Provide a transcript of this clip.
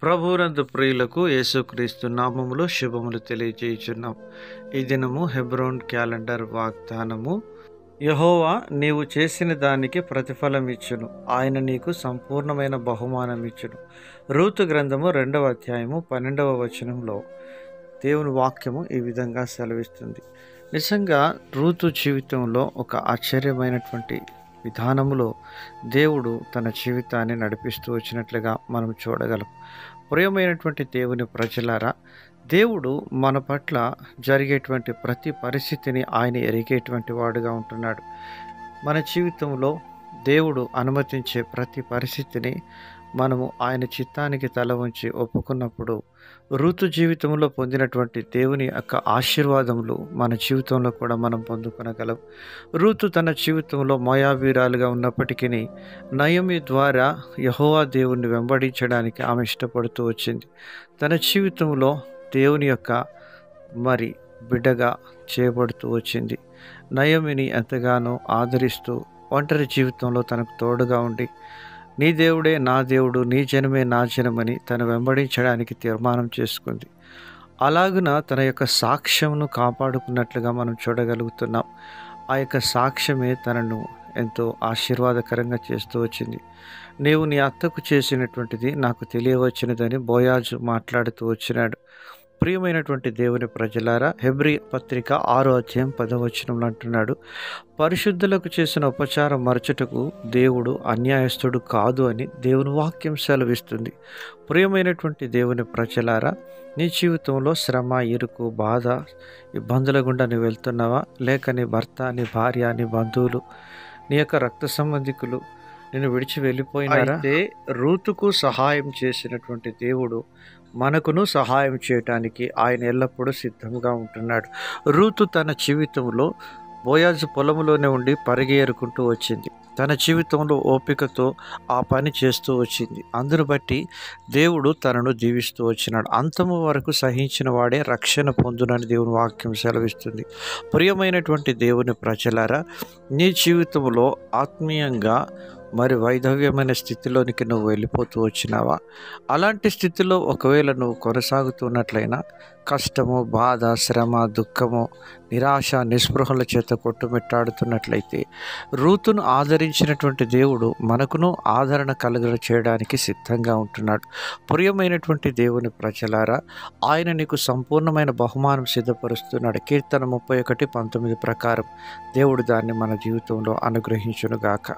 ప్రభువునందు ప్రియులకు యేసుక్రీస్తు నామములో శుభములు తెలియజేయుచున్నాం. ఈ దినము హెబ్రోన్ క్యాలెండర్ వాగ్దానము. యెహోవా నీవు చేసిన దానికి ప్రతిఫలం ఇచ్చును, ఆయన నీకు సంపూర్ణమైన బహుమానం ఇచ్చును. రూతు గ్రంథము 2వ అధ్యాయము 12వ వచనంలో దేవుని వాక్యము ఈ విధంగా సెలవిస్తుంది. నిజంగా రూతు జీవితంలో ఒక ఆశ్చర్యమైనటువంటి విధానములో దేవుడు తన జీవితాన్ని నడిపిస్తూ వచ్చినట్లుగా మనం చూడగలం. ప్రియమైనటువంటి దేవుని ప్రజలారా, దేవుడు మన పట్ల జరిగేటువంటి ప్రతి పరిస్థితిని ఆయన ఎరిగేటువంటి వాడుగా ఉంటున్నాడు. మన జీవితంలో దేవుడు అనుమతించే ప్రతి పరిస్థితిని మనము ఆయన చిత్తానికి తల ఉంచి ఒప్పుకున్నప్పుడు ఋతు జీవితంలో పొందినటువంటి దేవుని యొక్క ఆశీర్వాదములు మన జీవితంలో కూడా మనం పొందుకొనగలం. ఋతు తన జీవితంలో మోయాబీరాలుగా ఉన్నప్పటికీ నయోమి ద్వారా యెహోవా దేవుణ్ణి వెంబడించడానికి ఆమె ఇష్టపడుతూ వచ్చింది. తన జీవితంలో దేవుని యొక్క బిడ్డగా చేయబడుతూ వచ్చింది. నయోమిని ఎంతగానో ఆదరిస్తూ ఒంటరి జీవితంలో తనకు తోడుగా ఉండి నీ దేవుడే నా దేవుడు, నీ జనమే నా జనమని తను వెంబడించడానికి తీర్మానం చేసుకుంది. అలాగున తన యొక్క సాక్ష్యంను కాపాడుకున్నట్లుగా మనం చూడగలుగుతున్నాం. ఆ యొక్క సాక్ష్యమే తనను ఎంతో ఆశీర్వాదకరంగా చేస్తూ వచ్చింది. నీవు నీ అత్తకు చేసినటువంటిది నాకు తెలియవచ్చినదని బోయాజు మాట్లాడుతూ వచ్చినాడు. ప్రియమైనటువంటి దేవుని ప్రజలారా, హెబ్రీ పత్రిక 6వ అధ్యాయం 10వ వచనంలో అంటున్నాడు, పరిశుద్ధులకు చేసిన ఉపచారం మరచుటకు దేవుడు అన్యాయస్తుడు కాదు అని దేవుని వాక్యం సెలవిస్తుంది. ప్రియమైనటువంటి దేవుని ప్రజలారా, నీ జీవితంలో శ్రమ, ఇరుకు, బాధ, ఇబ్బందుల గుండా నువ్వు వెళ్తున్నావా? లేక నీ భర్త, నీ భార్య, నీ బంధువులు, నీ యొక్క రక్త సంబంధికులు నిన్ను విడిచి వెళ్ళిపోయినారా? అయితే రూతుకు సహాయం చేసినటువంటి దేవుడు మనకును సహాయం చేయటానికి ఆయన ఎల్లప్పుడూ సిద్ధంగా ఉంటున్నాడు. రూతు తన జీవితంలో బోయాజు పొలంలోనే ఉండి పరిగెరుకుంటూ వచ్చింది. తన జీవితంలో ఓపికతో ఆ పని చేస్తూ వచ్చింది. అందును బట్టి దేవుడు తనను దీవిస్తూ వచ్చినాడు. అంతము వరకు సహించిన వాడే రక్షణ పొందునని దేవుని వాక్యం సెలవిస్తుంది. ప్రియమైనటువంటి దేవుని ప్రజలారా, నీ జీవితంలో ఆత్మీయంగా వైధవ్యమైన స్థితిలోనికి నువ్వు వెళ్ళిపోతూ వచ్చినావా? అలాంటి స్థితిలో ఒకవేళ నువ్వు కొనసాగుతున్నట్లయినా కష్టము, బాధ, శ్రమ, దుఃఖము, నిరాశ, నిస్పృహల చేత కొట్టుమిట్టాడుతున్నట్లయితే రూతును ఆదరించినటువంటి దేవుడు మనకును ఆదరణ కలుగ చేయడానికి సిద్ధంగా ఉంటున్నాడు. ప్రియమైనటువంటి దేవుని ప్రజలారా, ఆయన నీకు సంపూర్ణమైన బహుమానం సిద్ధపరుస్తున్నాడు. కీర్తన 31:19 ప్రకారం దేవుడు దాన్ని మన జీవితంలో అనుగ్రహించునుగాక.